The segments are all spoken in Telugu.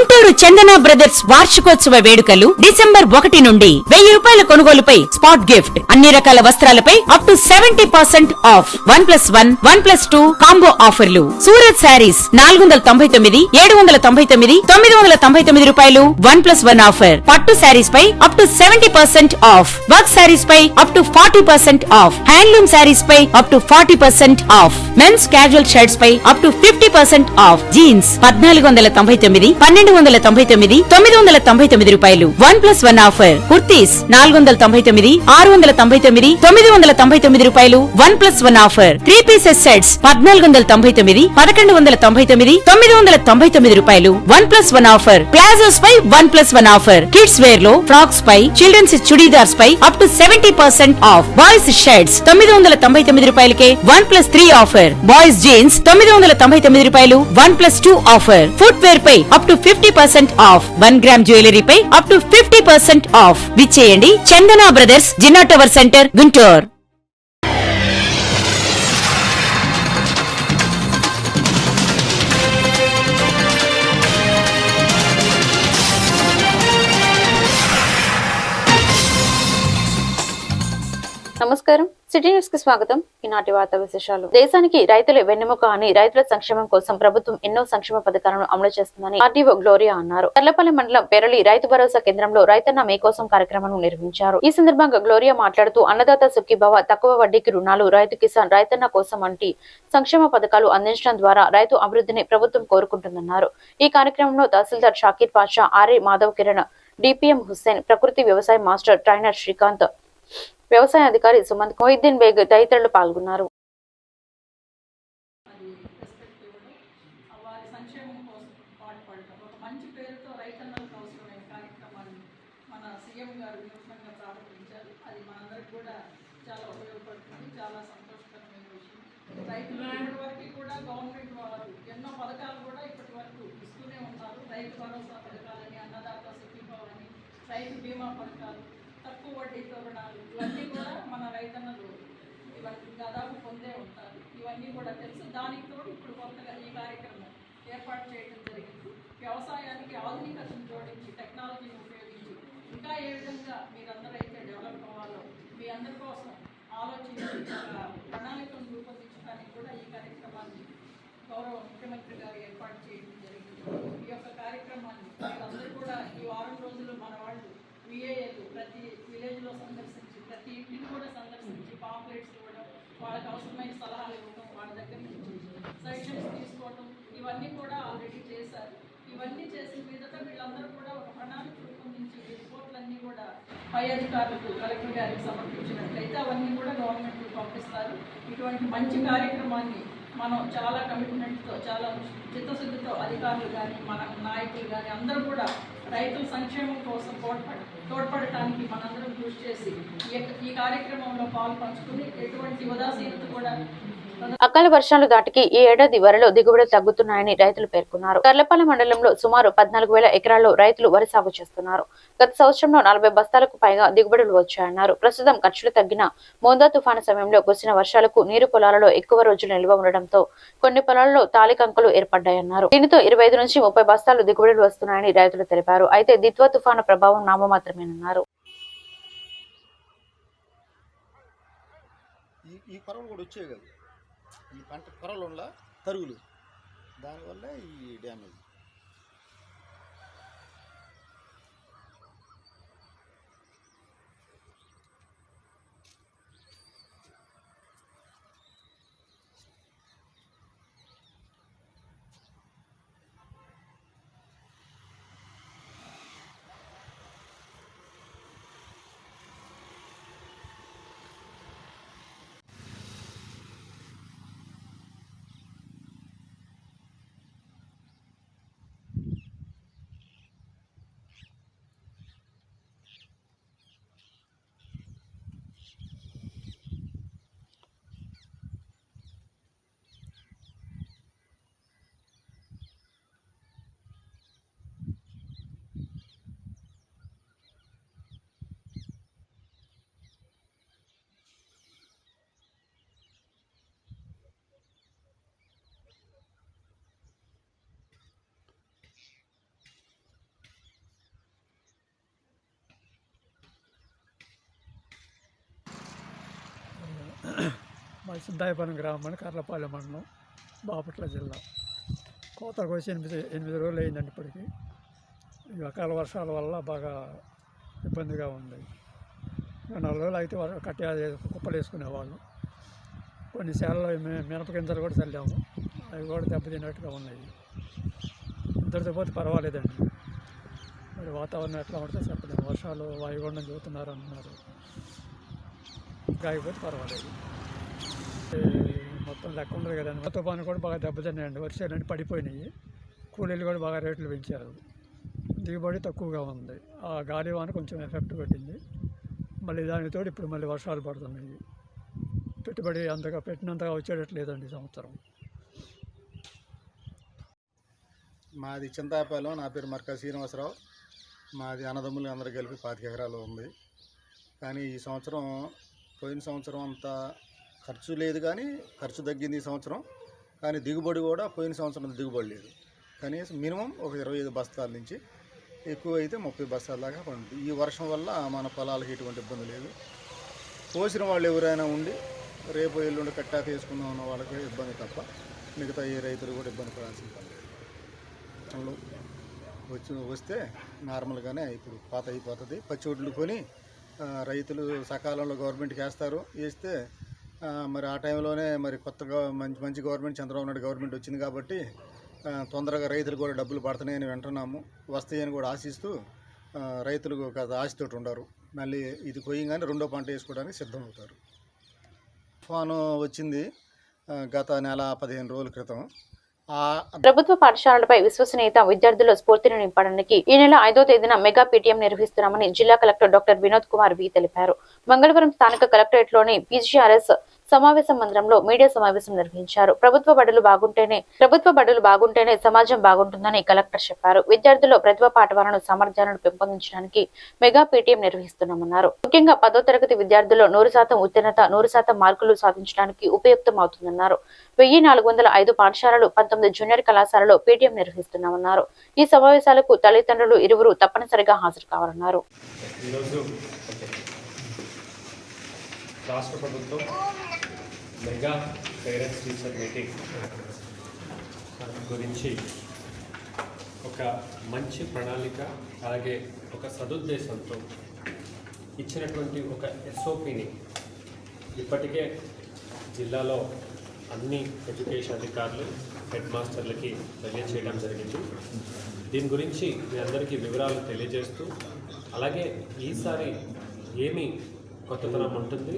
గుంటూరు చందన బ్రదర్స్ వార్షికోత్సవ వేడుకలు డిసెంబర్ 1 నుండి 1000 రూపాయల కొనుగోలుపై స్పాట్ గిఫ్ట్, అన్ని రకాల వస్త్రాలపై అప్ టు 70% ఆఫ్, 1+1, 1+2 కాంబో ఆఫర్లు. సూరత్ శారీస్ 499, 799, 999 రూపాయలు 1+1 ఆఫర్. పట్టు శారీస్ పై up to 70% off, work saris పై up to 40% off, handloom saris పై up to 40% off, men's casual shirts పై అప్ టు 50% ఆఫ్, జీన్స్ 1499, 1299, 999 రూపాయలు 1+1 ఆఫర్. కుర్తీస్ 499, 699, 999 రూపాయలు 1+1 ఆఫర్. 3 పీసెస్ సెట్స్ 1499, 1199, 999 రూపాయలు 1+1 ఆఫర్. ప్లాజోస్ పై 1+1 ఆఫర్. కిడ్స్ వేర్ లో ఫ్రాక్స్ పై, చిల్డ్రన్స్ చుడీదార్స్ పై up to 70% off. Boys shirts 999 రూపాయలకే 1+3 ఆఫర్. బాయ్స్ జీన్స్ 999 రూపాయలు 1+2 ఆఫర్. ఫుట్ వేర్ పై up to 50% off. 1 gram jewellery పై అప్ టు 50% ఆఫ్. విచ్చేయండి Chandana brothers, Jinnah tower centre, Guntur. నమస్కారం, సిటీ న్యూస్ కి స్వాగతం. ఈనాటి వార్తా విశేషాలు. దేశానికి రైతులే వెన్నెముక అని రైతుల సంక్షేమం కోసం ప్రభుత్వం ఎన్నో సంక్షేమ పథకాలను అమలు చేస్తుందని ఆర్డీఓ గ్లోరియా అన్నారు. తర్లపల్లి మండలం పెరలి రైతు భరోసా కేంద్రంలో రైతన్న మీకోసం కార్యక్రమం నిర్వహించారు. ఈ సందర్భంగా గ్లోరియా మాట్లాడుతూ అన్నదాత సుఖీభవ, తక్కువ వడ్డీకి రుణాలు, రైతు కిసాన్, రైతన్న కోసం వంటి సంక్షేమ పథకాలు అందించడం ద్వారా రైతు అభివృద్ధిని ప్రభుత్వం కోరుకుంటుందన్నారు. ఈ కార్యక్రమంలో తహసీల్దార్ షాకీర్ పాషా, ఆర్ఏ మాధవ్ కిరణ్, డిపిఎం హుస్సేన్, ప్రకృతి వ్యవసాయ మాస్టర్ ట్రైనర్ శ్రీకాంత్, వ్యవసాయ అధికారి సుమంత్, మొహిద్దీన్ బేగ్ తదితరులు పాల్గొన్నారు. గవర్నమెంట్ వారు ఎన్నో పథకాలు కూడా ఇప్పటి వరకు ఇస్తూనే ఉన్నారు. రైతు భరోసా పథకాలని, అన్నదాత సుఖీభవని, రైతు బీమా పథకాలు, తక్కువ వడ్డీతో రుణాలు, ఇవన్నీ కూడా మన రైతన్నలు ఇవన్నీ దాదాపు పొందే ఉంటారు. ఇవన్నీ కూడా తెలుసు. దానికి తోడు ఇప్పుడు కొత్తగా ఈ కార్యక్రమం ఏర్పాటు చేయడం జరిగింది. వ్యవసాయానికి ఆధునికతను జోడించి, టెక్నాలజీని ఉపయోగించి ఇంకా ఏ విధంగా మీరందరూ అయితే డెవలప్ అవ్వాలో మీ అందరి కోసం ఆలోచించి ప్రణాళికను రూపొందించడానికి కూడా ఈ కార్యక్రమాన్ని గౌరవ ముఖ్యమంత్రి గారు ఏర్పాటు చేయడం జరిగింది. ఈ యొక్క కార్యక్రమాన్ని మీరందరూ కూడా ఈ వారం రోజులు మన వాళ్ళు విఏఏలు ప్రతి విలేజ్లో సందర్శించి, ప్రతి ఇంటిని కూడా సందర్శించి పాంప్లెట్స్ ఇవ్వడం, వాళ్ళకి అవసరమైన సలహాలు ఇవ్వడం, వాళ్ళ దగ్గర నుంచి సజెషన్స్ తీసుకోవడం, ఇవన్నీ కూడా ఆల్రెడీ చేశారు. ఇవన్నీ చేసిన మీదట వీళ్ళందరూ కూడా ఒక ప్రణాళిక రూపొందించి రిపోర్ట్లన్నీ కూడా పై అధికారులకు, కలెక్టర్ గారికి సమర్పించినట్లయితే అవన్నీ కూడా గవర్నమెంట్కి పంపిస్తారు. ఇటువంటి మంచి కార్యక్రమాన్ని మనం చాలా కమిట్మెంట్తో, చాలా చిత్తశుద్ధితో అధికారులు కానీ, మన నాయకులు కానీ అందరూ కూడా రైతుల సంక్షేమం కోసం తోడ్పడటానికి మనందరం కృషి చేసి ఈ కార్యక్రమంలో పాలు పంచుకుని ఎటువంటి ఉదాసీనత కూడా. అకాల వర్షాలు దాటికి ఈ ఏడాది వరిలో దిగుబడులు తగ్గుతున్నాయని రైతులు పేర్కొన్నారు. తర్లపాలెం మండలంలో సుమారు 14,000 ఎకరాల్లో రైతులు వరి సాగు చేస్తున్నారు. గత సంవత్సరంలో 40 బస్తాలకు పైగా దిగుబడులు వచ్చాయన్నారు. ప్రస్తుతం ఖర్చులు తగ్గిన మోందా తుఫాను సమయంలో కురిసిన వర్షాలకు నీరు పొలాలలో ఎక్కువ రోజులు నిల్వ ఉండడంతో కొన్ని పొలాల్లో తాలికంకలు ఏర్పడ్డాయన్నారు. దీనితో 25 నుంచి 30 బస్తాలు దిగుబడులు వస్తున్నాయని రైతులు తెలిపారు. అయితే దిత్వా తుఫాను ప్రభావం నామమాత్రమేనన్నారు. ఈ పంట పొరలు ఉన్న తరుగులు, దానివల్ల ఈ డ్యామేజ్. మా సిద్ధాయపాలెం గ్రామం కర్లపాలెం మండలం బాపట్ల జిల్లా. కోత కోసి 8 రోజులు అయిందండి. ఇప్పటికి ఈ అకాల వర్షాల వల్ల బాగా ఇబ్బందిగా ఉంది. 4 రోజులు అయితే కట్టి కుప్పలు వేసుకునేవాళ్ళు. కొన్ని శాలలో మినప గింజలు కూడా చల్లాము, అవి కూడా దెబ్బతిన్నట్టుగా ఉన్నాయి. ఇద్దరితో పోతే పర్వాలేదండి. మరి వాతావరణం ఎట్లా ఉంటే చెప్పలేము. వర్షాలు వాయుగుండం చూస్తున్నారు అంటున్నారు, కాకపోతే పర్వాలేదు. మొత్తం లెక్క ఉండదు కదండి. తుఫాను కూడా బాగా దెబ్బతిన్నాయండి. వర్షాలన్నీ పడిపోయినాయి. కూలీలు కూడా బాగా రేట్లు పెంచారు. దిగుబడి తక్కువగా ఉంది. ఆ గాలి వాన కొంచెం ఎఫెక్ట్ పెట్టింది. మళ్ళీ దానితో ఇప్పుడు మళ్ళీ వర్షాలు పడుతున్నాయి. పెట్టుబడి అంతగా పెట్టినంతగా వచ్చేటట్లేదండి ఈ సంవత్సరం. మాది చింతాపాలెం. నా పేరు మర్కా శ్రీనివాసరావు. మాది అన్నదమ్ములు అందరూ కలిపి 25 ఎకరాలు ఉంది. కానీ ఈ సంవత్సరం పోయిన సంవత్సరం అంత ఖర్చు లేదు, కానీ ఖర్చు తగ్గింది ఈ సంవత్సరం. కానీ దిగుబడి కూడా పోయిన సంవత్సరం దిగుబడి లేదు. కనీసం మినిమం ఒక 25 బస్తాల నుంచి ఎక్కువ అయితే 30 బస్తాల దాకా పండుతుంది. ఈ వర్షం వల్ల మన పొలాలకు ఎటువంటి ఇబ్బంది లేదు. పోసిన వాళ్ళు ఎవరైనా ఉండి రేపు ఎల్లుండి కట్టా తీసుకుందాం ఉన్న వాళ్ళకి ఇబ్బంది తప్ప మిగతా ఏ రైతులు కూడా ఇబ్బంది పడాల్సిన పని లేదు. వస్తే నార్మల్గానే ఇప్పుడు పాత అయిపోతుంది. పచ్చొడ్లు కొని రైతులు సకాలంలో గవర్నమెంట్కి వేస్తే మరి ఆ టైంలోనే మరి కొత్తగా మంచి గవర్నమెంట్, చంద్రబాబు నాయుడు గవర్నమెంట్ వచ్చింది కాబట్టి తొందరగా రైతులు కూడా డబ్బులు పడుతున్నాయని వింటున్నాము. వస్తాయని కూడా ఆశిస్తూ రైతులు కాస్త ఆశతోటి ఉండరు. మళ్ళీ ఇది పోయింగానే రెండో పంట వేసుకోవడానికి సిద్ధమవుతారు. తుఫాను వచ్చింది గత నెల 15 రోజుల క్రితం. ప్రభుత్వ పాఠశాలలపై విశ్వసనీయత, విద్యార్థుల్లో స్ఫూర్తిని నింపడానికి ఈ నెల 5వ తేదీన మెగా పీటీఎం నిర్వహిస్తున్నామని జిల్లా కలెక్టర్ డాక్టర్ వినోద్ కుమార్ వి తెలిపారు. మంగళవారం స్థానిక కలెక్టరేట్ లోని పీజీఆర్ఎస్ సమావేశ మందిరంలో మీడియా సమావేశం నిర్వహించారు. ప్రభుత్వ బడులు బాగుంటేనే సమాజం బాగుంటుందని కలెక్టర్ చెప్పారు. విద్యార్థుల్లో ప్రతిభ పాఠవాలను సామర్థ్యాలను పెంపొందించడానికి మెగా పీటీఎం నిర్వహిస్తున్నామన్నారు. ముఖ్యంగా 10వ తరగతి విద్యార్థుల్లో 100% ఉత్తీర్ణత, 100% మార్కులు సాధించడానికి ఉపయుక్తం అవుతుందన్నారు. 1405 పాఠశాలలు, 19 జూనియర్ కళాశాలలో పీటీఎం నిర్వహిస్తున్నామన్నారు. ఈ సమావేశాలకు తల్లిదండ్రులు ఇరువురు తప్పనిసరిగా హాజరు కావాలన్నారు. రాష్ట్ర ప్రభుత్వం మెగా పేరెంట్స్ టీచర్ మీటింగ్ గురించి ఒక మంచి ప్రణాళిక, అలాగే ఒక సదుద్దేశంతో ఇచ్చినటువంటి ఒక ఎస్ఓపిని ఇప్పటికే జిల్లాలో అన్ని ఎడ్యుకేషన్ అధికారులు, హెడ్ మాస్టర్లకి తెలియజేయడం జరిగింది. దీని గురించి మీ అందరికీ వివరాలు తెలియజేస్తూ, అలాగే ఈసారి ఏమి కొత్తతనం ఉంటుంది,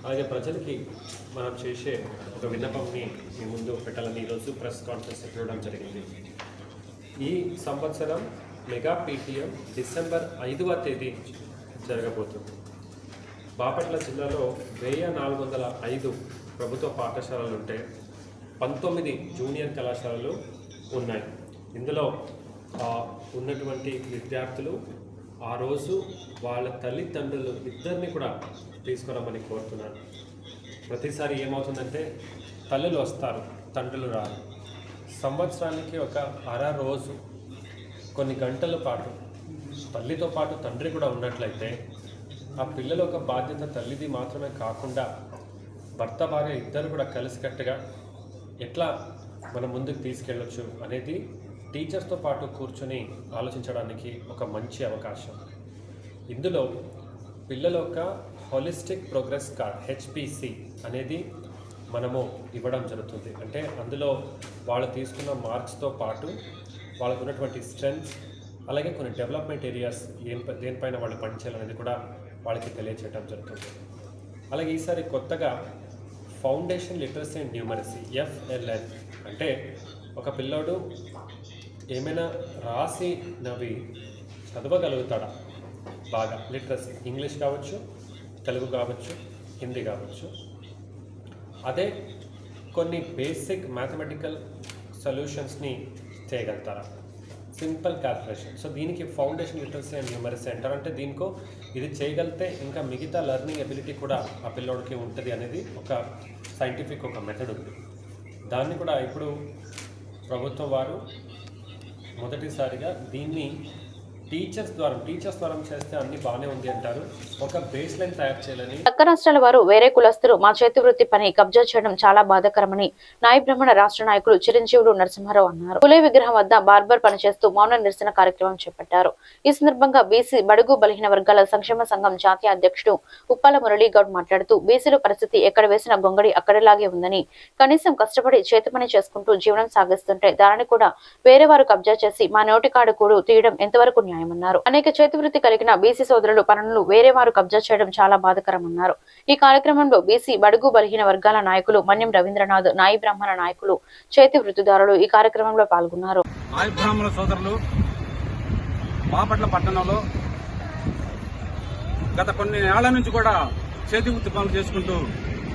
అలాగే ప్రజలకి మనం చేసే ఒక విన్నపంని మీ ముందు పెట్టాలని ఈరోజు ప్రెస్ కాన్ఫరెన్స్ పెట్టడం జరిగింది. ఈ సంవత్సరం మెగా పీటీఎం డిసెంబర్ 5వ తేదీ జరగబోతుంది. బాపట్ల జిల్లాలో 1405 ప్రభుత్వ పాఠశాలలు ఉంటే 19 జూనియర్ కళాశాలలు ఉన్నాయి. ఇందులో ఉన్నటువంటి విద్యార్థులు ఆ రోజు వాళ్ళ తల్లిదండ్రులు ఇద్దరిని కూడా తీసుకురమ్మని కోరుతున్నాను. ప్రతిసారి ఏమవుతుందంటే తల్లులు వస్తారు, తండ్రులు రారు. సంవత్సరానికి ఒక రోజు కొన్ని గంటల పాటు తల్లితో పాటు తండ్రి కూడా ఉన్నట్లయితే ఆ పిల్లల ఒక బాధ్యత తల్లిది మాత్రమే కాకుండా భర్త భార్య ఇద్దరు కూడా కలిసికట్టుగా ఎట్లా మనం ముందుకు తీసుకెళ్ళొచ్చు అనేది టీచర్స్తో పాటు కూర్చొని ఆలోచించడానికి ఒక మంచి అవకాశం. ఇందులో పిల్లల యొక్క హోలిస్టిక్ ప్రోగ్రెస్ కార్డ్ HPC అనేది మనము ఇవ్వడం జరుగుతుంది. అంటే అందులో వాళ్ళు తీసుకున్న మార్క్స్తో పాటు వాళ్ళకు ఉన్నటువంటి స్ట్రెంగ్స్, అలాగే కొన్ని డెవలప్మెంట్ ఏరియాస్ దేనిపైన వాళ్ళు పనిచేయాలనేది కూడా వాళ్ళకి తెలియచేయడం జరుగుతుంది. అలాగే ఈసారి కొత్తగా foundation literacy and numeracy FLN అంటే ఒక పిల్లోడు ఏమైనా రాసినవి చదవగలుగుతాడా, బాగా లిటరసీ, ఇంగ్లీష్ కావచ్చు, తెలుగు కావచ్చు, హిందీ కావచ్చు. అదే కొన్ని బేసిక్ మ్యాథమెటికల్ సొల్యూషన్స్ని చేయగలుగుతారా, సింపుల్ క్యాల్కులేషన్. సో దీనికి ఫౌండేషన్ లిటరసీ అండ్ న్యూమరసీ అంటారు. అంటే దీనికో ఇది చేయగలిగితే ఇంకా మిగతా లెర్నింగ్ ఎబిలిటీ కూడా ఆ పిల్లోడికి ఉంటుంది అనేది ఒక సైంటిఫిక్ ఒక మెథడ్ ఉంది. దాన్ని కూడా ఇప్పుడు ప్రభుత్వం వారు మొదటిసారిగా దీన్ని టీచర్స్ ద్వారా చేస్తే అన్ని బాగానే ఉంది అంటారు. ఒక బేస్ లైన్ తయారు చేయాలని. పక్క రాష్ట్రాల వారు వేరే కులస్తులు మా చేతి వృత్తి పని కబ్జా చేయడం చాలా బాధాకరమని నాయ బ్రాహ్మణ రాష్ట్ర నాయకులు చిరంజీవులు నరసింహారావు అన్నారు. పులే విగ్రహం వద్ద బార్బర్ పనిచేస్తూ మౌన నిరసన కార్యక్రమం చేపట్టారు. ఈ సందర్భంగా బీసీ బడుగు బలహీన వర్గాల సంక్షేమ సంఘం జాతీయ అధ్యక్షుడు ఉప్పాల మురళీగౌడ్ మాట్లాడుతూ బీసీల పరిస్థితి ఎక్కడ వేసిన గొంగడి అక్కడలాగే ఉందని, కనీసం కష్టపడి చేతి పని చేసుకుంటూ జీవనం సాగిస్తుంటే దానిని కూడా వేరే వారు కబ్జా చేసి మా నోటి కాడు కూడు తీయడం ఎంతవరకు న్యాయమన్నారు. అనేక చేతి వృత్తి కలిగిన బీసీ సోదరులు పనులు వేరే వారు కబ్జా చేయడం చాలా బాధాకరమన్నారు. ఈ కార్యక్రమంలో బీసీ బడుగు బలహీన వర్గాల నాయకులు మన్యం రవీంద్రనాథ్, నాయ బ్రాహ్మణ నాయకులు, చేతి వృత్తిదారులు ఈ కార్యక్రమంలో పాల్గొన్నారు. నాయ బ్రాహ్మణ సోదరులు బాపట్ల పట్టణంలో గత కొన్ని ఏళ్ల నుంచి కూడా చేతి వృత్తి పనులు చేసుకుంటూ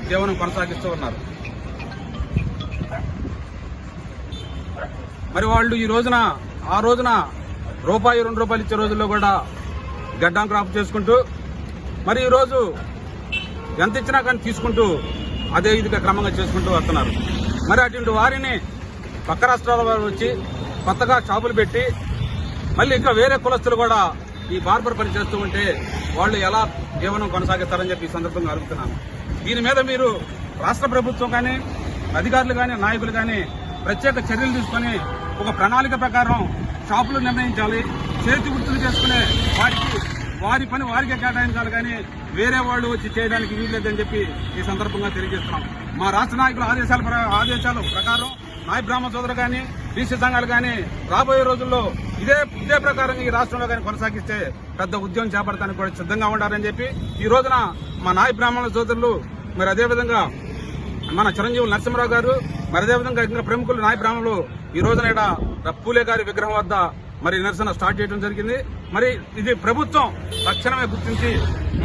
జీవనం కొనసాగిస్తూ ఉన్నారు. మరి వాళ్ళు ఈ రోజున ఆ రోజున రూపాయి 2 రూపాయలు ఇచ్చే రోజుల్లో కూడా గడ్డం క్రాప్ చేసుకుంటూ మరి ఈరోజు ఎంత ఇచ్చినా కానీ తీసుకుంటూ అదే ఇదిగా క్రమంగా చేసుకుంటూ వస్తున్నారు. మరి అటువంటి వారిని పక్క రాష్ట్రాల వారు వచ్చి కొత్తగా షాపులు పెట్టి మళ్ళీ ఇంకా వేరే కులస్తులు కూడా ఈ బార్బర్ పని చేస్తూ ఉంటే వాళ్ళు ఎలా జీవనం కొనసాగిస్తారని చెప్పి ఈ సందర్భంగా అడుగుతున్నాను. దీని మీద మీరు రాష్ట్ర ప్రభుత్వం కానీ అధికారులు కానీ నాయకులు కానీ ప్రత్యేక చర్యలు తీసుకుని ఒక ప్రణాళిక ప్రకారం షాపులు నిర్ణయించాలి. చేతి వృత్తులు చేసుకునే వారి పని వారికే కేటాయించాలి కానీ వేరే వాళ్ళు వచ్చి చేయడానికి వీల్లేదని చెప్పి ఈ సందర్భంగా తెలియజేస్తున్నాం. మా రాష్ట్ర నాయకుల ఆదేశాల ప్రకారం నాయ బ్రాహ్మణ సోదరులు కానీ బీసీ సంఘాలు కానీ రాబోయే రోజుల్లో ఇదే ప్రకారం ఈ రాష్ట్రంలో కానీ కొనసాగిస్తే పెద్ద ఉద్యమం చేపడటానికి కూడా సిద్ధంగా ఉండాలని చెప్పి ఈ రోజున మా నాయ బ్రాహ్మణ సోదరులు మరి అదేవిధంగా మన చిరంజీవులు నరసింహారావు గారు మరి అదేవిధంగా ఇంకా ప్రముఖులు నాయ బ్రాహ్మణులు ఈ రోజున పూలే గారి విగ్రహం వద్ద మరి నిరసన స్టార్ట్ చేయడం జరిగింది. మరి ఇది ప్రభుత్వం తక్షణమే గుర్తించి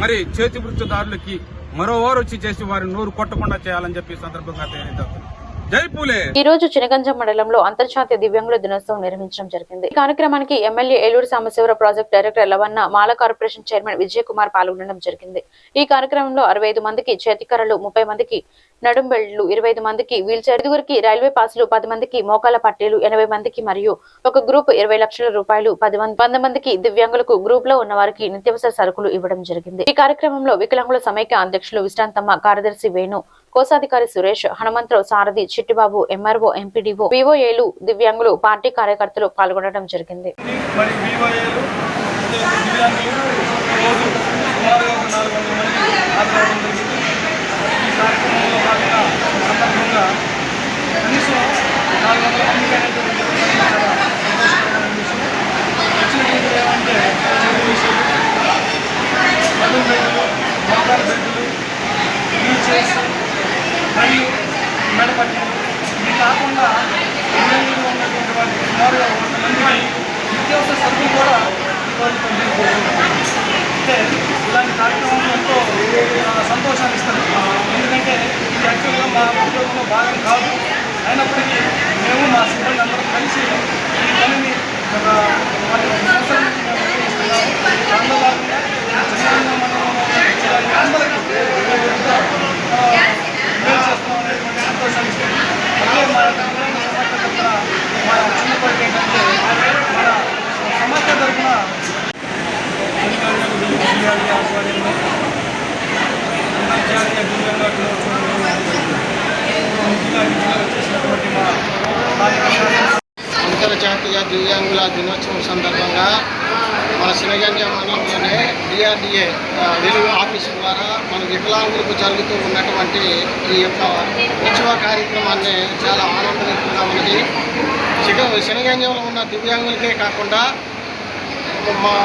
మరి చేతి వృత్తిదారులకి మరోవారు వచ్చి చేసి వారిని నోరు కొట్టకుండా చేయాలని చెప్పి సందర్భంగా తెలియజేస్తుంది. జై పూలే. ఈ రోజు చినగంజం మండలంలో అంతర్జాతీయ దివ్యాంగుల దినోత్సవం నిర్వహించడం జరిగింది. ఈ కార్యక్రమానికి ఎమ్మెల్యే ఏలూరు సాంబశివర project director Lavanna, Mala corporation chairman Vijay Kumar పాల్గొనడం జరిగింది. ఈ కార్యక్రమంలో 65 మందికి చేతికర్రలు, 30 మందికి నడుం బెల్ట్లు, 25 మందికి వీల్ చైర్, 5గురికి రైల్వే పాసులు, 10 మందికి మోకాల పట్టీలు, 80 మందికి మరియు ఒక గ్రూప్ 20 లక్షల రూపాయలు, 100 మందికి దివ్యాంగులకు గ్రూప్ లో ఉన్న వారికి నిత్యావసర సరుకులు ఇవ్వడం జరిగింది. ఈ కార్యక్రమంలో వికలాంగుల సమైక్య అధ్యక్షులు విశ్రాంతమ్మ, కార్యదర్శి వేణు, కోశాధికారి సురేష్, హనుమంతరావు, సారథి, చిట్టిబాబు, ఎంఆర్ఓ, ఎంపీడీఓ, వివోఏలు, దివ్యాంగులు, పార్టీ కార్యకర్తలు పాల్గొనడం జరిగింది. మరియు మెడపట్టి ఇది కాకుండా ఉన్నటువంటి వారికి సుమారుగా 100 మందికి నిత్యావసర సరుకులు కూడా అంటే ఇలాంటి కార్యక్రమం ఎంతో సంతోషాన్ని ఇస్తుంది. ఎందుకంటే ఇది యాక్చువల్గా మా ఉద్యోగంలో భాగం కాదు. అయినప్పటికీ మేము మా సిబ్బంది అందరం కలిసి ఈ పనిని ఒక 4 సంవత్సరాల నుంచి మేము నిర్వహిస్తున్నాము. దానిలో భాగంగా చిన్న మండలంలో అందరికీ చేస్తున్నాం అనేటువంటి సంతోషాన్ని ఇస్తుంది. అలాగే మా సమాఖ్య తరఫున మా చిన్న కోరిక ఏంటంటే మన సమాఖ్య తరఫున ఆధ్వర్యంలో అంతర్జాతీయ దివ్యాంగుల వచ్చేసినటువంటి మా అంతర్జాతీయ దివ్యాంగుల దినోత్సవం సందర్భంగా మన చినగంజం మండలంలోనే డిఆర్డిఏ వెలుగు ఆఫీసు ద్వారా మన వికలాంగులకు జరుగుతూ ఉన్నటువంటి ఈ యొక్క ఉత్సవ కార్యక్రమాన్ని చాలా ఆనందకరంగా ఉన్నది. చినగంజంలో ఉన్న దివ్యాంగులకే కాకుండా మా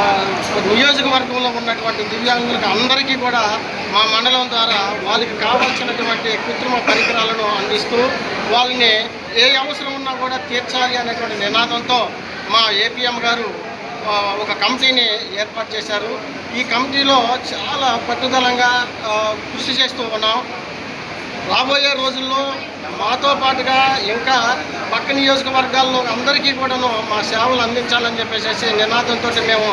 నియోజకవర్గంలో ఉన్నటువంటి దివ్యాంగులకు అందరికీ కూడా మా మండలం ద్వారా వాళ్ళకి కావాల్సినటువంటి కృత్రిమ పరికరాలను అందిస్తూ వాళ్ళని ఏ అవసరం ఉన్నా కూడా తీర్చాలి అనేటువంటి నినాదంతో మా ఏపీఎం గారు ఒక కమిటీని ఏర్పాటు చేశారు. ఈ కమిటీలో చాలా పట్టుదలంగా కృషి చేస్తూ ఉన్నాం. రాబోయే రోజుల్లో మాతో పాటుగా ఇంకా పక్క నియోజకవర్గాల్లో అందరికీ కూడాను మా సేవలు అందించాలని చెప్పేసి నినాదంతో మేము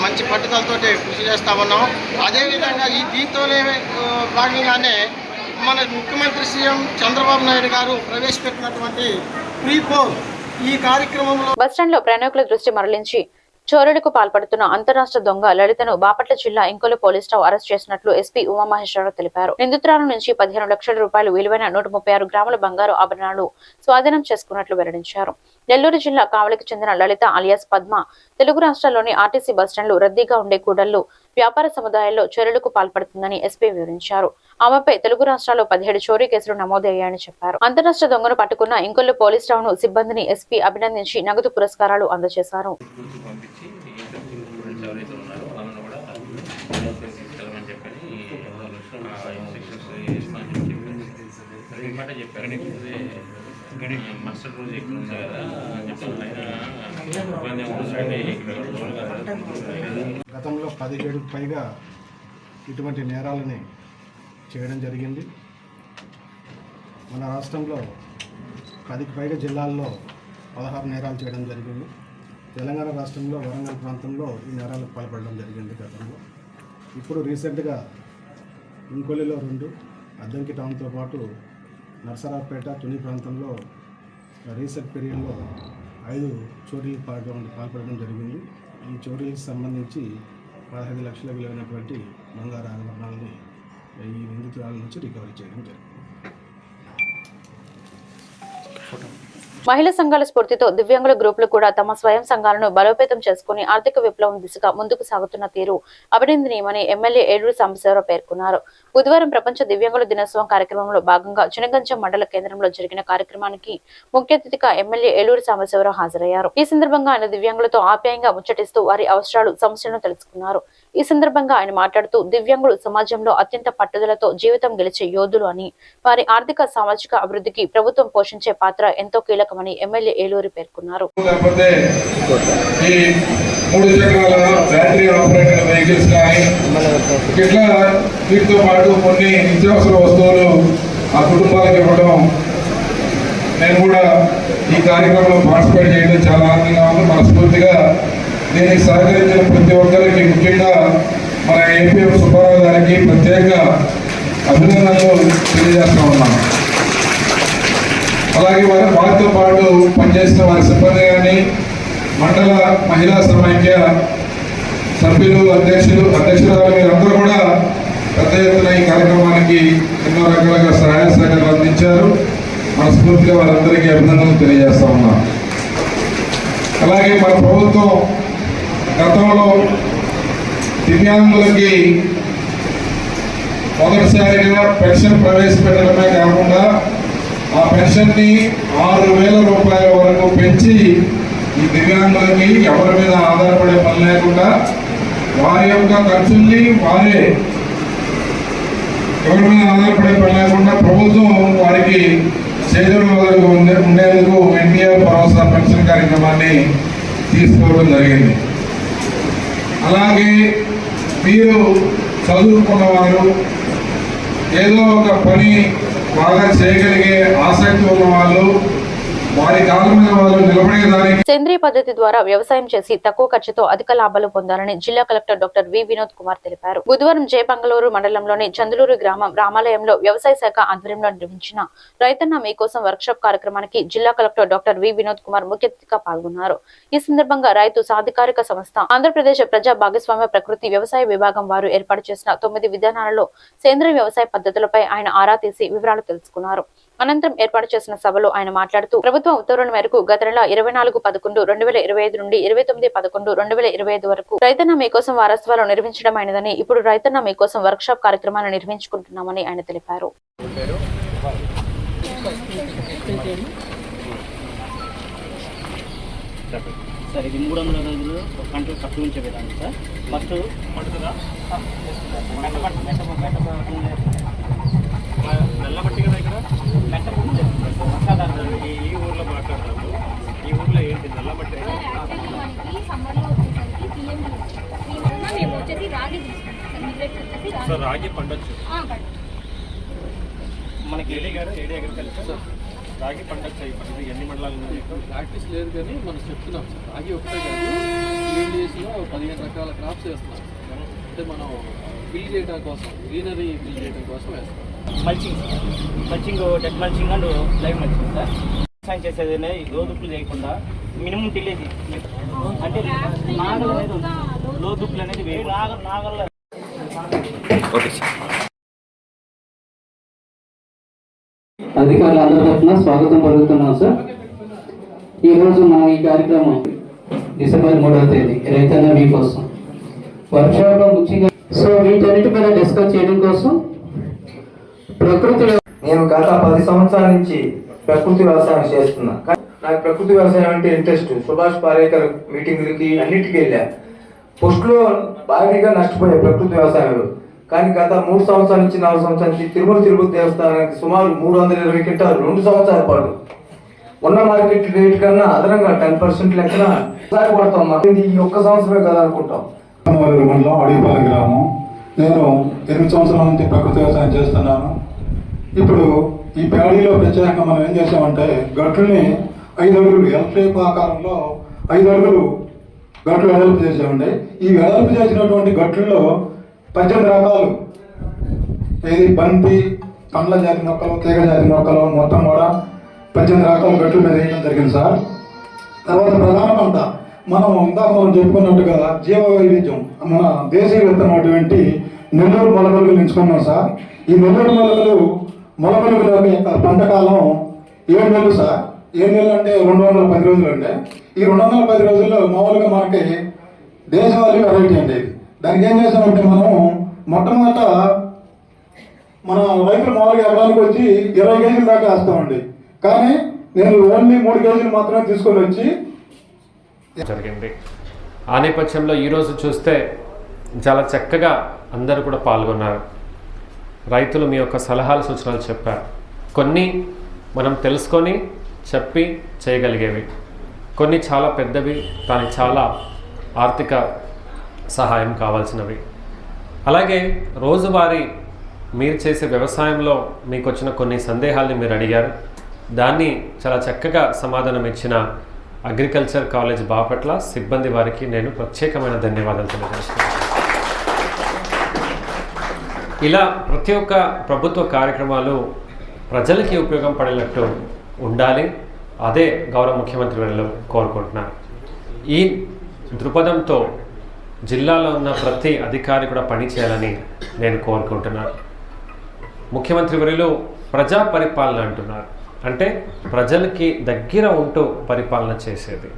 మంచి పట్టుదలతో కృషి చేస్తూ ఉన్నాం. అదేవిధంగా ఈ దీంతోనే భాగంగానే మన ముఖ్యమంత్రి సీఎం చంద్రబాబు నాయుడు గారు ప్రవేశపెట్టినటువంటి ప్రీ పోల్ ఈ కార్యక్రమంలో బస్టాండ్ లో ప్రయాణికుల దృష్టి మరలించి చోరీలకు పాల్పడుతున్న అంతరాష్ట్ర దొంగ లలితను బాపట్ల జిల్లా ఇంకొల్లు పోలీస్ స్టాఫ్ అరెస్ట్ చేసినట్లు ఎస్పీ ఉమామహేశ్వరరావు తెలిపారు. నిందితురాల నుంచి 15 లక్షల రూపాయలు విలువైన 136 గ్రాముల బంగారు ఆభరణాలు స్వాధీనం చేసుకున్నట్లు వెల్లడించారు. నెల్లూరు జిల్లా కావలికి చెందిన లలిత అలియాస్ పద్మ తెలుగు రాష్ట్రాల్లోని ఆర్టీసీ బస్టాండ్లు రద్దీగా ఉండే కూడళ్లు వ్యాపార సముదాయాల్లో చోరీలకు పాల్పడుతుందని ఎస్పీ వివరించారు. ఆమెపై తెలుగు రాష్ట్రాల్లో 17 చోరీ కేసులు నమోదయ్యాయని చెప్పారు. అంతరాష్ట్ర దొంగను పట్టుకున్న ఇంకొల్లు పోలీస్ స్టాఫ్ ను సిబ్బందిని ఎస్పీ అభినందించి నగదు పురస్కారాలు అందజేశారు. గతంలో 17కు పైగా ఇటువంటి నేరాలని చేయడం జరిగింది. మన రాష్ట్రంలో 10కి పైగా జిల్లాల్లో 16 నేరాలు చేయడం జరిగింది. తెలంగాణ రాష్ట్రంలో వరంగల్ ప్రాంతంలో ఈ నేరాలకు పాల్పడడం జరిగింది గతంలో. ఇప్పుడు రీసెంట్గా ఇంకొల్లిలో 2, అద్దంకి టౌన్తో పాటు నర్సరావుపేట, తుని ప్రాంతంలో రీసెంట్ పీరియడ్లో 5 చోరీలకు పాల్పడడం జరిగింది. ఈ చోరీలకు సంబంధించి 15 లక్షల విలువైనటువంటి బంగారు ఆభరణాలని ఈ నిందితురాల నుంచి రికవరీ చేయడం జరిగింది. మహిళా సంఘాల స్ఫూర్తితో దివ్యాంగుల గ్రూపులు కూడా తమ స్వయం సంఘాలను బలోపేతం చేసుకుని ఆర్థిక విప్లవం దిశగా ముందుకు సాగుతున్న తీరు అభినందనీయమని ఎమ్మెల్యే ఏలూరు సాంబశివరావు పేర్కొన్నారు. బుధవారం ప్రపంచ దివ్యాంగుల దినోత్సవం కార్యక్రమంలో భాగంగా చినగంచం మండల కేంద్రంలో జరిగిన కార్యక్రమానికి ముఖ్య అతిథిగా ఎమ్మెల్యే ఏలూరు సాంబశివరావు హాజరయ్యారు. ఈ సందర్భంగా ఆయన దివ్యాంగులతో ఆప్యాయంగా ముచ్చటిస్తూ వారి అవసరాలు, సమస్యలను తెలుసుకున్నారు. ఈ సందర్భంగా ఆయన మాట్లాడుతూ దివ్యాంగులు సమాజంలో అత్యంత పట్టుదలతో జీవితం గెలిచే యోధులు అని, వారి ఆర్థిక సామాజిక అభివృద్ధికి ప్రభుత్వం పోషించే పాత్ర ఎంతో కీలకమని ఎమ్మెల్యే ఏలూరు పేర్కొన్నారు. వీటితో పాటు కొన్ని నిత్యావసర వస్తువులు ఆ కుటుంబాలకు ఇవ్వడం, నేను కూడా ఈ కార్యక్రమంలో పార్టిసిపేట్ చేయడం చాలా ఆనందంగా ఉంది. మనస్ఫూర్తిగా దీనికి సహకరించిన ప్రతి ఒక్కరికి, ముఖ్యంగా మన ఏపీఎఫ్ సుబ్బారావు గారికి ప్రత్యేక అభినందనలు తెలియజేస్తా ఉన్నాను. అలాగే వారితో పాటు పనిచేసిన వారి సిబ్బంది కానీ, మండల మహిళా సమైక్య సభ్యులు, అధ్యక్షురాలు మీరందరూ కూడా పెద్ద ఎత్తున ఈ కార్యక్రమానికి ఎన్నో రకాలుగా సహాయ సహకారాలు అందించారు. మనస్ఫూర్తిగా వారందరికీ అభినందనలు తెలియజేస్తా ఉన్నాను. అలాగే మన ప్రభుత్వం గతంలో దివ్యాంగులకి మొదటిసారిగా పెన్షన్ ప్రవేశపెట్టడమే కాకుండా ఆ పెన్షన్ని 6,000 రూపాయల వరకు పెంచి ఈ దివ్యాంగులకి ఎవరి మీద ఆధారపడే పని లేకుండా వారి యొక్క ఖర్చుల్ని వారే ఎవరి మీద ఆధారపడే పని లేకుండా ప్రభుత్వం వారికి చేదోడు ఉండేందుకు ఎన్టీఆర్ భరోసా పెన్షన్ కార్యక్రమాన్ని తీసుకోవడం జరిగింది. అలాగే మీరు చదువుకున్నవారు, ఏదో ఒక పని బాగా చేయగలిగే ఆసక్తి ఉన్న వాళ్ళు, వారి కాలం మీద వాళ్ళు నిలబడేదానికి సేంద్రియ పద్ధతి ద్వారా వ్యవసాయం చేసి తక్కువ ఖర్చుతో అధిక లాభాలు పొందాలని జిల్లా collector doctor V Vinod Kumar తెలిపారు. బుధవారం జయపంగళూరు మండలంలోని చందులూరు గ్రామం రామాలయంలో వ్యవసాయ శాఖ ఆధ్వర్యంలో నిర్వహించిన రైతన్న మీకోసం వర్క్షాప్ కార్యక్రమానికి జిల్లా collector doctor V Vinod Kumar ముఖ్య అతిథిగా పాల్గొన్నారు. ఈ సందర్భంగా రైతు సాధికారిక సంస్థ, ఆంధ్రప్రదేశ్ ప్రజా భాగస్వామ్య ప్రకృతి వ్యవసాయ విభాగం వారు ఏర్పాటు చేసిన 9 విధానాలలో సేంద్రియ వ్యవసాయ పద్ధతులపై ఆయన ఆరా తీసి వివరాలు తెలుసుకున్నారు. అనంతరం ఏర్పాటు చేసిన సభలో ఆయన మాట్లాడుతూ ప్రభుత్వం ఉత్తర్వుల మేరకు గత నెల 24/11/2025 నుండి 29/11/2025 వరకు రైతన్న మీకోసం వారోత్సవాలు నిర్వహించడమైనదని, ఇప్పుడు రైతన్న మీకోసం వర్క్ షాప్ కార్యక్రమాన్ని నిర్వహించుకుంటున్నామని ఆయన తెలిపారు. సార్ ఇది 300 రోజులు పంటలు తక్కువ ఉంచే విధానం సార్. ఫస్ట్ నల్లబట్టి కదా ఇక్కడ ఈ ఊర్లో మాట్లాడతాము. ఈ ఊర్లో ఏంటి నల్లబట్టి? సో రాగి పండొచ్చు మనకి. ఏడీ గారు ఏడీ అగ్రికల్చర్ రాగి పండొచ్చు. ఇప్పుడు ఎన్ని మండలాలు ఉన్నాయి? ప్రాక్టీస్ లేదు కానీ మనం చెప్తున్నాం సార్. రాగి ఒకటే కాదు, 7 డేస్లో 15 రకాల క్రాప్స్ వేస్తున్నాం. అంటే మనం బిల్ చేయడం కోసం, గ్రీనరీ బిల్ చేయడం కోసం వేస్తాం. Mulching, dead mulching and live mulching sir. వ్యవసాయం చేసేది లోదుప్పులు చేయకుండా మినిమం టిల్లేజ్ అంటే నాగలు అనేది లోదుప్పులు అనేది నాగల్లో. అధికారులందరి తరఫున స్వాగతం పలుకుతున్నాం సార్. ఈరోజు మనం ఈ కార్యక్రమం డిసెంబర్ 3వ తేదీ రైతన్న వీక్ కోసం వర్క్షాప్లో ముఖ్యంగా వీటన్నిటి మీద డిస్కస్ చేయడం కోసం నేను గత 10 సంవత్సరాల నుంచి ప్రకృతి వ్యవసాయం చేస్తున్నా. నాకు ప్రకృతి వ్యవసాయం అంటే ఇంట్రెస్ట్. సుభాష్ పాలేకర్ మీటింగ్లకి అన్నిటికీ వెళ్ళా. పోస్టులో భారీగా నష్టపోయా ప్రకృతి వ్యవసాయంలో. కానీ గత 3 సంవత్సరాల నుంచి 4 సంవత్సరాల నుంచి తిరుపతి దేవస్థానానికి సుమారు 320 క్వింటాలు 2 సంవత్సరాల పాటు ఉన్న మార్కెట్ రేట్ కన్నా అదనంగా 10% లెక్కన సాగుపడతాం. ఈ ఒక్క సంవత్సరమే కదా అనుకుంటాం. మండలం అడవిపాలెం గ్రామం. నేను 8 సంవత్సరాల నుంచి ప్రకృతి వ్యవసాయం చేస్తున్నాను. ఇప్పుడు ఈ ప్యాడీలో ప్రత్యేకంగా మనం ఏం చేసామంటే గట్లని 5 అడుగులు ఎల్ షేప్ ఆకారంలో 5 అడుగులు గట్లు వెడల్పు చేసామండి. ఈ వెడల్పు చేసినటువంటి గట్లలో 18 రకాలు, ఇది బంతి, పండ్ల జాతి మొక్కలు, తీగ జాతి మొక్కలు మొత్తం కూడా 18 రకాల గట్ల మీద వేయడం జరిగింది సార్. తర్వాత ప్రధాన పంట మనం చెప్పుకున్నట్టుగా జీవ వైవిధ్యం మన దేశీయ విత్తనం అటువంటి నెల్లూరు మొలకలు ఎంచుకున్నాం సార్. ఈ నెల్లూరు మొలకలు పంట కాలం 7 నెలలు సార్. 7 నెలలు అంటే 210 రోజులు అండి. ఈ 210 రోజుల్లో మామూలుగా మనకి దేశవాళీ వెరైటీ అండి. దానికి ఏం చేసామంటే మనం మొట్టమొదట మన రైతులు మామూలుగా ఎకరానికి వచ్చి 20 కేజీల దాకా వేస్తామండి. కానీ నేను ఓన్లీ 3 కేజీలు మాత్రమే తీసుకొని వచ్చి జరిగింది. ఆ నేపథ్యంలో ఈరోజు చూస్తే చాలా చక్కగా అందరూ కూడా పాల్గొన్నారు. రైతులు మీ యొక్క సలహాలు సూచనలు చెప్పారు. కొన్ని మనం తెలుసుకొని చెప్పి చేయగలిగేవి, కొన్ని చాలా పెద్దవి, కానీ చాలా ఆర్థిక సహాయం కావాల్సినవి. అలాగే రోజువారీ మీరు చేసే వ్యవసాయంలో మీకు వచ్చిన కొన్ని సందేహాల్ని మీరు అడిగారు. దాన్ని చాలా చక్కగా సమాధానం ఇచ్చిన అగ్రికల్చర్ కాలేజ్ బాపట్ల సిబ్బంది వారికి నేను ప్రత్యేకమైన ధన్యవాదాలు తెలియజేస్తున్నాను. ఇలా ప్రతి ఒక్క ప్రభుత్వ కార్యక్రమాలు ప్రజలకి ఉపయోగం పడేటట్టు ఉండాలి. అదే గౌరవ ముఖ్యమంత్రి వర్యులు కోరుకుంటున్నారు. ఈ దృక్పథంతో జిల్లాలో ఉన్న ప్రతి అధికారి కూడా పనిచేయాలని నేను కోరుకుంటున్నాను. ముఖ్యమంత్రి వర్యులు ప్రజా పరిపాలన అంటున్నారు. అంటే ప్రజలకి దగ్గర ఉంటూ పరిపాలన చేసేది,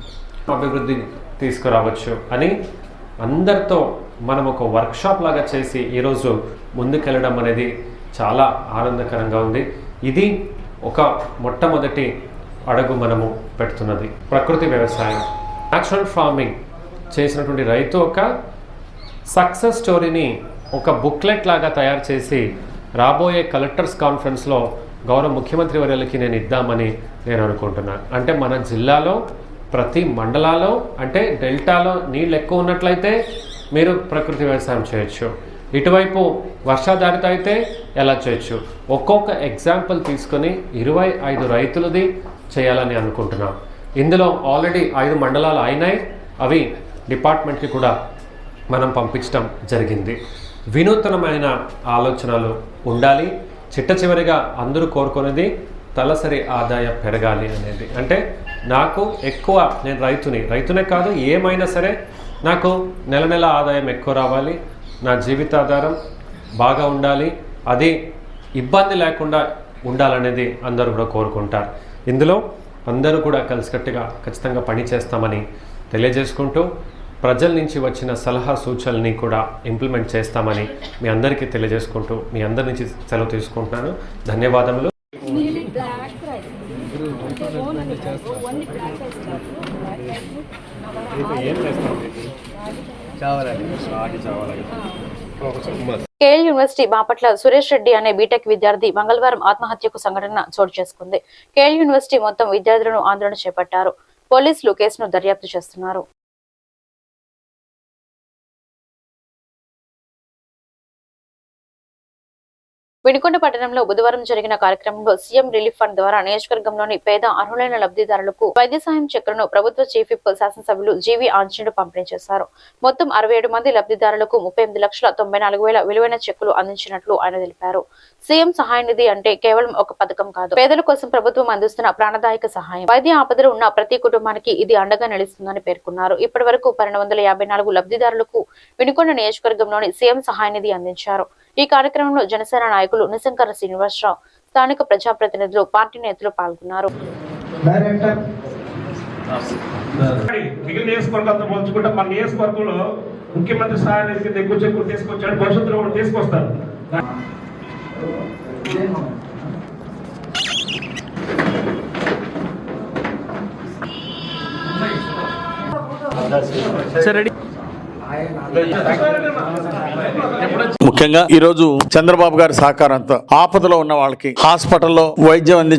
అభివృద్ధి తీసుకురావచ్చు అని అందరితో మనం ఒక వర్క్షాప్ లాగా చేసి ఈరోజు ముందుకెళ్ళడం అనేది చాలా ఆనందకరంగా ఉంది. ఇది ఒక మొట్టమొదటి అడుగు మనము పెడుతున్నది. ప్రకృతి వ్యవసాయం, న్యాచురల్ ఫార్మింగ్ చేసినటువంటి రైతు ఒక సక్సెస్ స్టోరీని ఒక బుక్లెట్ లాగా తయారు చేసి రాబోయే కలెక్టర్స్ కాన్ఫరెన్స్లో గౌరవ ముఖ్యమంత్రి వర్యులకి నేను ఇద్దామని నేను అనుకుంటున్నాను. అంటే మన జిల్లాలో ప్రతి మండలాల్లో, అంటే డెల్టాలో నీళ్ళు ఎక్కువ ఉన్నట్లయితే మీరు ప్రకృతి వ్యవసాయం చేయొచ్చు, ఇటువైపు వర్షాధారిత అయితే ఎలా చేయొచ్చు, ఒక్కొక్క ఎగ్జాంపుల్ తీసుకొని 25 రైతులది చేయాలని అనుకుంటున్నాం. ఇందులో ఆల్రెడీ 5 మండలాలు అయినాయి. అవి డిపార్ట్మెంట్కి కూడా మనం పంపించడం జరిగింది. వినూత్నమైన ఆలోచనలు ఉండాలి. చిట్ట చివరిగా అందరూ కోరుకునేది తలసరి ఆదాయం పెరగాలి అనేది. అంటే నాకు ఎక్కువ, నేను రైతునే కాదు ఏమైనా సరే నాకు నెల నెల ఆదాయం ఎక్కువ రావాలి, నా జీవితాధారం బాగా ఉండాలి, అది ఇబ్బంది లేకుండా ఉండాలనేది అందరూ కూడా కోరుకుంటారు. ఇందులో అందరూ కూడా కలిసికట్టుగా ఖచ్చితంగా పని చేస్తామని తెలియజేసుకుంటూ ప్రజల నుంచి వచ్చిన సలహా సూచనల్ని కూడా ఇంప్లిమెంట్ చేస్తామని మీ అందరికీ తెలియజేసుకుంటూ మీ అందరి నుంచి సెలవు తీసుకుంటున్నాను. ధన్యవాదములు. కేఎల్ యూనివర్సిటీ బాపట్ల సురేష్ రెడ్డి అనే బీటెక్ విద్యార్థి మంగళవారం ఆత్మహత్యకు సంఘటన చోటు చేసుకుంది. కేఎల్ యూనివర్సిటీ మొత్తం విద్యార్థులను ఆందోళన చేపట్టారు. పోలీసులు కేసును దర్యాప్తు చేస్తున్నారు. వినుకొండ పట్టణంలో బుధవారం జరిగిన కార్యక్రమంలో సీఎం రిలీఫ్ ఫండ్ ద్వారా నియోజకవర్గంలోని పేద అర్హులైన లబ్ధిదారులకు వైద్య సాయం చెక్కులను ప్రభుత్వ చీఫ్ విప్ శాసనసభ్యులు జీవీ ఆంజనేయుడు పంపిణీ చేశారు. మొత్తం 67 మంది లబ్ధిదారులకు 38,94,000 విలువైన చెక్కులు అందించినట్లు ఆయన తెలిపారు. సీఎం సహాయ నిధి అంటే కేవలం ఒక పథకం కాదు, పేదల కోసం ప్రభుత్వం అందిస్తున్న ప్రాణదాయక సహాయం. వైద్య ఆపదలు ఉన్న ప్రతి కుటుంబానికి ఇది అండగా నిలుస్తుందని పేర్కొన్నారు. ఇప్పటి వరకు 1254 లబ్ధిదారులకు వినుకొండ నియోజకవర్గంలోని సీఎం సహాయ నిధి అందించారు. ఈ కార్యక్రమంలో జనసేన నాయకులు నిశంకర శ్రీనివాసరావు, స్థానిక ప్రజాప్రతినిధులు, పార్టీ నేతలు పాల్గొన్నారు. మిగిలిన నియోజకవర్గాలతో పోల్చుకుంటే మన నియోజకవర్గంలో ముఖ్యమంత్రి సహాయ నిధి కింద ఎక్కువ చెక్కులు తీసుకొచ్చాడు, భవిష్యత్తులో కూడా తీసుకొస్తారు. ముఖ్యంగా ఈ రోజు చంద్రబాబు గారి సహకారంతో ఆపదలో ఉన్న వాళ్ళకి హాస్పిటల్లో వైద్యం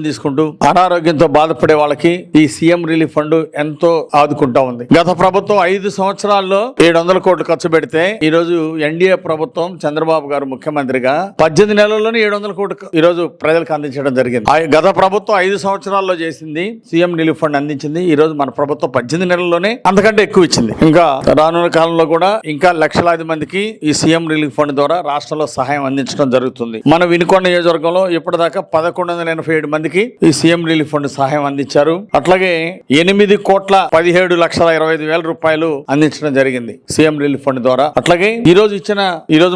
తీసుకుంటూ అనారోగ్యంతో బాధపడే వాళ్ళకి ఈ సీఎం రిలీఫ్ ఫండ్ ఎంతో ఆదుకుంటా ఉంది. గత ప్రభుత్వం 5 సంవత్సరాల్లో 700 కోట్లు ఖర్చు పెడితే ఈ రోజు ఎన్డీఏ ప్రభుత్వం చంద్రబాబు గారు ముఖ్యమంత్రిగా 18 నెలల్లోనే 700 కోట్లు ఈ రోజు ప్రజలకు అందించడం జరిగింది. గత ప్రభుత్వం 5 సంవత్సరాల్లో చేసింది సీఎం రిలీఫ్ ఫండ్ అందించింది. ఈ రోజు మన ప్రభుత్వం 18 నెలల్లోనే అంతకంటే ఎక్కువ ఇచ్చింది. ఇంకా రానున్న కాలంలో కూడా ఇంకా లక్షలాది మందికి ఈ సీఎం రిలీఫ్ ఫండ్ ద్వారా రాష్ట్రంలో సహాయం అందించడం జరుగుతుంది. మన వినుకొండ నియోజకవర్గంలో ఇప్పటిదాకా 1187 మందికి ఈ సీఎం రిలీఫ్ ఫండ్ సహాయం అందించారు. అట్లాగే 8,17,25,000 రూపాయలు అందించడం జరిగింది సీఎం రిలీఫ్ ఫండ్ ద్వారా. అట్లాగే ఈ రోజు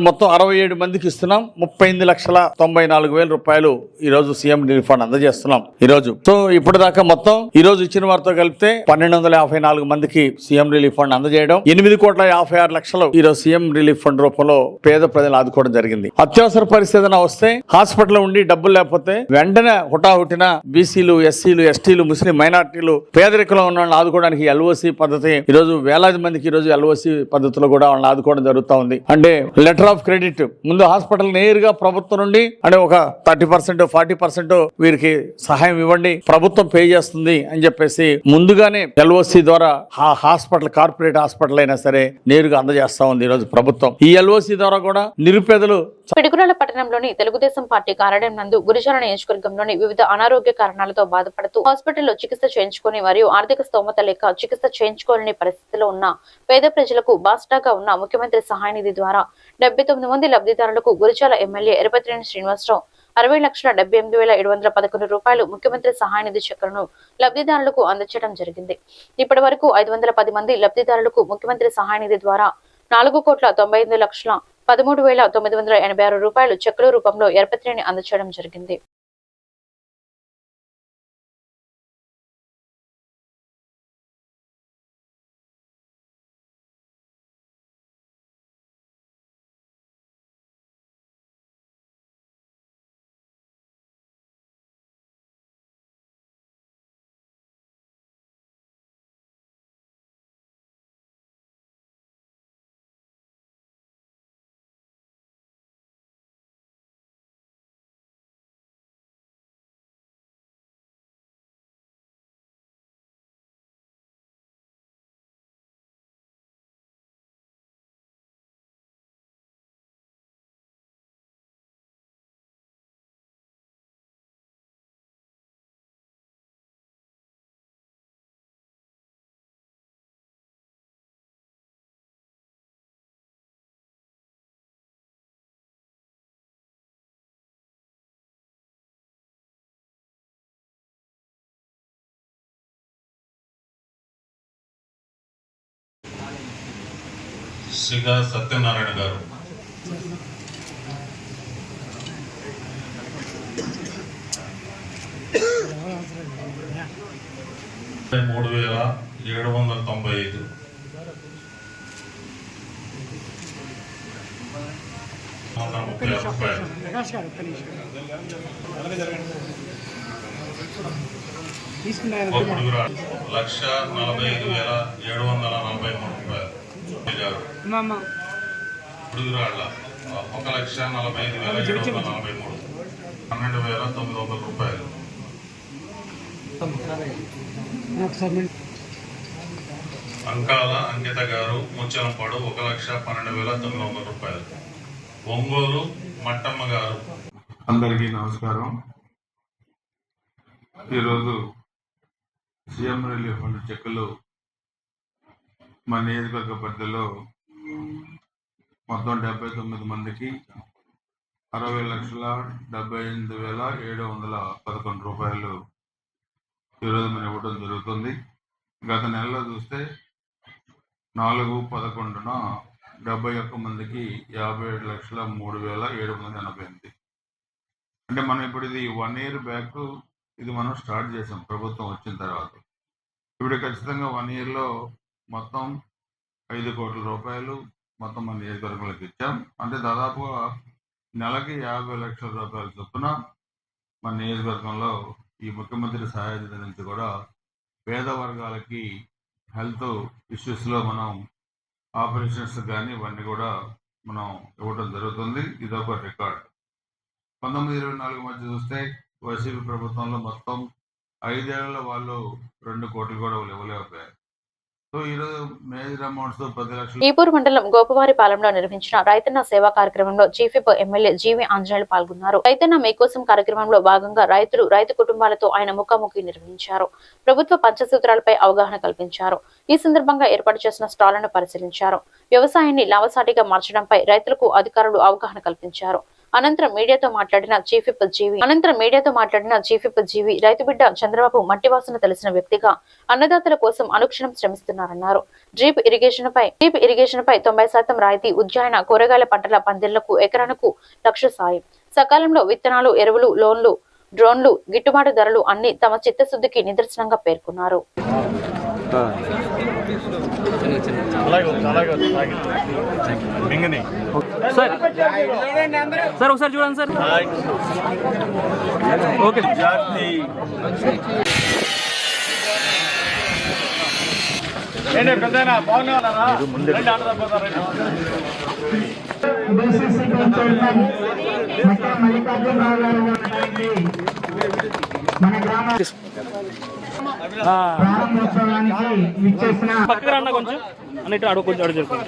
మొత్తం 67 మందికి ఇస్తున్నాం. 38,94,000 రూపాయలు ఈ రోజు సీఎం రిలీఫ్ ఫండ్ అందజేస్తున్నాం ఈ రోజు. సో ఇప్పటిదాకా మొత్తం ఈ రోజు ఇచ్చిన వారితో కలిపితే 1254 మందికి సీఎం రిలీఫ్ ఫండ్ అందజేయడం, 8,56,00,000 ఈ రోజు సీఎం రిలీఫ్ ఫండ్ రూపంలో పేద ప్రజలు ఆదుకోవడం జరిగింది. అత్యవసర పరిస్థితి వస్తే హాస్పిటల్ ఉండి డబ్బులు లేకపోతే వెంటనే హుటాహుటిన బీసీలు, ఎస్సీలు, ఎస్టీలు, ముస్లిం మైనార్టీలు, పేదరికంలో ఉన్న వాళ్ళని ఆదుకోవడానికి ఎల్ఓసి పద్ధతి ఈ రోజు వేలాది మందికి ఈ రోజు ఎల్ఓసి పద్ధతిలో కూడా వాళ్ళని ఆదుకోవడం జరుగుతూ ఉంది. అంటే లెటర్ ఆఫ్ క్రెడిట్ ముందు హాస్పిటల్ నేరుగా ప్రభుత్వం నుండి అంటే ఒక 30% 40% వీరికి సహాయం ఇవ్వండి, ప్రభుత్వం పే చేస్తుంది అని చెప్పేసి ముందుగానే ఎల్ఓసి ద్వారా ఆ హాస్పిటల్ కార్పొరేట్ హాస్పిటల్ అయినా సరే నేరుగా అందజేస్తా ఉంది ఈ రోజు ప్రభుత్వం. ఈ ఎల్ఓసి ద్వారా కూడా నిరుపేదలు. పిడుగురాళ్ల పట్టణంలోని తెలుగుదేశం పార్టీ కార్యాలయం నందు గురిజాల నియోజకవర్గంలోని వివిధ అనారోగ్య కారణాలతో బాధపడుతూ హాస్పిటల్లో చికిత్స చేయించుకుని మరియు ఆర్థిక స్తోమత లేక చికిత్స చేయించుకోలేని పరిస్థితిలో ఉన్న పేద ప్రజలకు బాస్టాగా ఉన్న ముఖ్యమంత్రి సహాయ నిధి ద్వారా 79 మంది లబ్ధిదారులకు గురిజాల ఎమ్మెల్యే ఎరపతినేని శ్రీనివాసరావు 60,78,711 రూపాయలు ముఖ్యమంత్రి సహాయ నిధి చెక్కులను లబ్ధిదారులకు అందజేయడం జరిగింది. ఇప్పటి వరకు 510 మంది లబ్ధిదారులకు ముఖ్యమంత్రి సహాయ నిధి ద్వారా 4,98,13,986 రూపాయలు చెక్కుల రూపంలో ఎరపతినేని అందజేయడం జరిగింది. శ్రీగా సత్యనారాయణ గారు, $3,795 $1,45,743 పుడుగురాళ్ళ 1,45,743 12,900 రూపాయలు. అంకాల అంకిత గారు ముచ్చలంపాడు 1,12,900 రూపాయలు. ఒంగోలు మట్టమ్మ గారు. అందరికీ నమస్కారం. ఈరోజు సీఎం రిలీఫ్ ఫండ్ చెక్కులు మన నియోజకవర్గ పరిధిలో మొత్తం 79 మందికి 60,78,711 రూపాయలు ఈరోజు మనం ఇవ్వడం జరుగుతుంది. గత నెలలో చూస్తే 4/11న 71 మందికి 57,03,788. అంటే మనం ఇప్పుడు ఇది 1 year బ్యాక్ ఇది మనం స్టార్ట్ చేసాం ప్రభుత్వం వచ్చిన తర్వాత. ఇప్పుడు ఖచ్చితంగా 1 yearలో మొత్తం 5 కోట్ల రూపాయలు మొత్తం మన నియోజకవర్గంలోకి ఇచ్చాం. అంటే దాదాపుగా నెలకి 50 లక్షల రూపాయల చొప్పున మన నియోజకవర్గంలో ఈ ముఖ్యమంత్రి సహాయ నిధి నుంచి కూడా పేద వర్గాలకి హెల్త్ ఇష్యూస్లో మనం ఆపరేషన్స్ కానీ ఇవన్నీ కూడా మనం ఇవ్వడం జరుగుతుంది. ఇదొక రికార్డ్. 1924 మధ్య చూస్తే వైసీపీ ప్రభుత్వంలో మొత్తం 5 ఏళ్ల వాళ్ళు 2 కోట్లు కూడా ఇవ్వలేకపోయారు. సో ఈరోజు మేజర్ అమౌంట్స్ 10 లక్షలు. ఈపూర్ మండలం గోపవారిపాలెంలో నిర్వహించిన రైతన్న సేవా కార్యక్రమంలో చీఫ్ విప్ ఎమ్మెల్యే జీవి ఆంజనేయులు పాల్గొన్నారు. రైతన్న మీకోసం కార్యక్రమంలో భాగంగా రైతు కుటుంబాలతో ఆయన ముఖాముఖి నిర్వహించారు. ప్రభుత్వ పంచసూత్రాలపై అవగాహన కల్పించారు. ఈ సందర్భంగా ఏర్పాటు చేసిన స్టాళ్లను పరిశీలించారు. వ్యవసాయాన్ని లాభసాటిగా మార్చడంపై రైతులకు అధికారులు అవగాహన కల్పించారు. అనంతరం మీడియాతో మాట్లాడిన చీఫ్ విప్ జీవి రైతు బిడ్డ చంద్రబాబు మట్టి వాసన తెలిసిన వ్యక్తిగా అన్నదాతల కోసం అనుక్షణం శ్రమిస్తున్నారన్నారు. డ్రిప్ ఇరిగేషన్ పై 90% రాయితీ, ఉద్యాన కూరగాయల పంటల పందిళ్లకు ఎకరానికి 1,00,000 సాయం, సకాలంలో విత్తనాలు, ఎరువులు, లోన్లు, డ్రోన్లు, గిట్టుబాటు ధరలు అన్ని తమ చిత్తశుద్ధికి నిదర్శనంగా పేర్కొన్నారు. సార్ ఒకసారి చూడండి సార్. ఓకే పక్కన అన్న కొంచెం అన్నిటి అడుగు కొంచెం అడుగు జరుగుతుంది.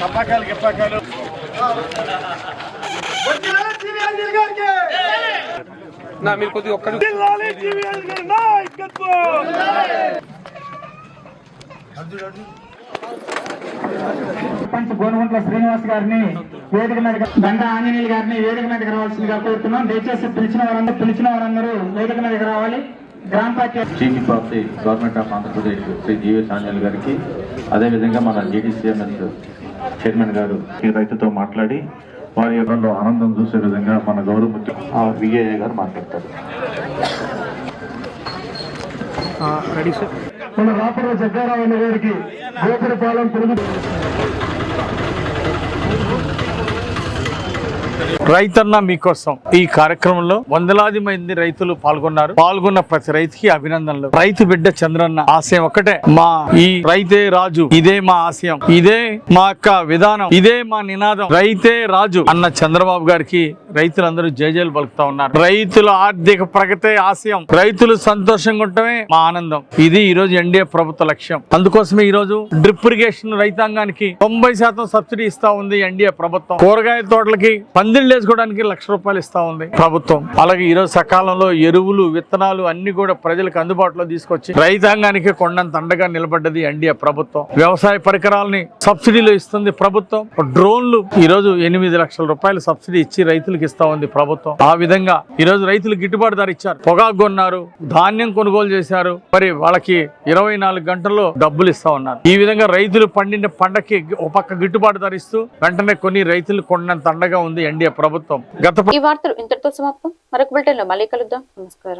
తప్పకాలు గిప్పకాలు నా మీరు కొద్దిగా ఒక్కడు పంచ్ గోనుగుంట్ల శ్రీనివాస్ గారిని వేదిక మీద, గంటా ఆంజనేయులు గారిని వేదిక మీదకి రావాల్సిందిగా కోరుతున్నాం. దయచేసి పిలిచిన వారందరూ వేదిక మీదకి రావాలి. గ్రామ పంచాయతీ chief of the government of Andhra Pradesh Shri GVS Anjaneyulu గారికి, అదేవిధంగా మన జీడీసీఎంఎస్ చైర్మన్ గారు ఈ రైతుతో మాట్లాడి వారి యొక్క ఆనందం చూసే విధంగా మన గౌరవ ముఖ్య విఏఏ గారు మాట్లాడతారు. మన రాపూర్ జగ్గారావు అన్న గారికి గోపురపాలెం రైతన్న మీకోసం ఈ కార్యక్రమంలో వందలాది మంది రైతులు పాల్గొన్నారు. పాల్గొన్న ప్రతి రైతుకి అభినందనలు. రైతు బిడ్డ చంద్రన్న ఆశయం ఒక్కటే, మా ఈ రైతే రాజు, ఇదే మా ఆశయం, ఇదే మా యొక్క విధానం, ఇదే మా నినాదం, రైతే రాజు అన్న చంద్రబాబు గారికి రైతులందరూ జయజయలు పలుకుతా ఉన్నారు. రైతుల ఆర్థిక ప్రగతే ఆశయం, రైతులు సంతోషంగా ఉండటమే మా ఆనందం. ఇది ఈ రోజు ఎన్డీఏ ప్రభుత్వ లక్ష్యం. అందుకోసమే ఈ రోజు డ్రిప్ ఇరిగేషన్ రైతాంగానికి 90% సబ్సిడీ ఇస్తా ఉంది ఎన్డీఏ ప్రభుత్వం. కూరగాయ తోటలకి పందిళ్ళు వేసుకోవడానికి ₹1,00,000 ఇస్తా ఉంది ప్రభుత్వం. అలాగే ఈ రోజు సకాలంలో ఎరువులు, విత్తనాలు అన్ని కూడా ప్రజలకు అందుబాటులో తీసుకొచ్చి రైతాంగానికి కొండంత అండగా నిలబడ్డది ఎన్డీఏ ప్రభుత్వం. వ్యవసాయ పరికరాలని సబ్సిడీలో ఇస్తుంది ప్రభుత్వం. డ్రోన్లు ఈ రోజు ₹8,00,000 సబ్సిడీ ఇచ్చి రైతులకు ఇస్తా ఉంది ప్రభుత్వం. ఆ విధంగా ఈ రోజు రైతులు గిట్టుబాటు ధర ఇచ్చారు. పొగాకు కొన్నారు, ధాన్యం కొనుగోలు చేశారు, మరి వాళ్ళకి 24 గంటల్లో డబ్బులు ఇస్తా ఉన్నారు. ఈ విధంగా రైతులు పండిన పంటకి ఒక పక్క గిట్టుబాటు ధర ఇస్తూ వెంటనే కొన్ని రైతులు కొండంత అండగా ఉంది ఎన్డీఏ ప్రభుత్వం. ఈ వార్తలు ఇంతటితో సమాప్తం. మరొక బులెటిన్ లో మళ్ళీ కలుద్దాం. నమస్కారం.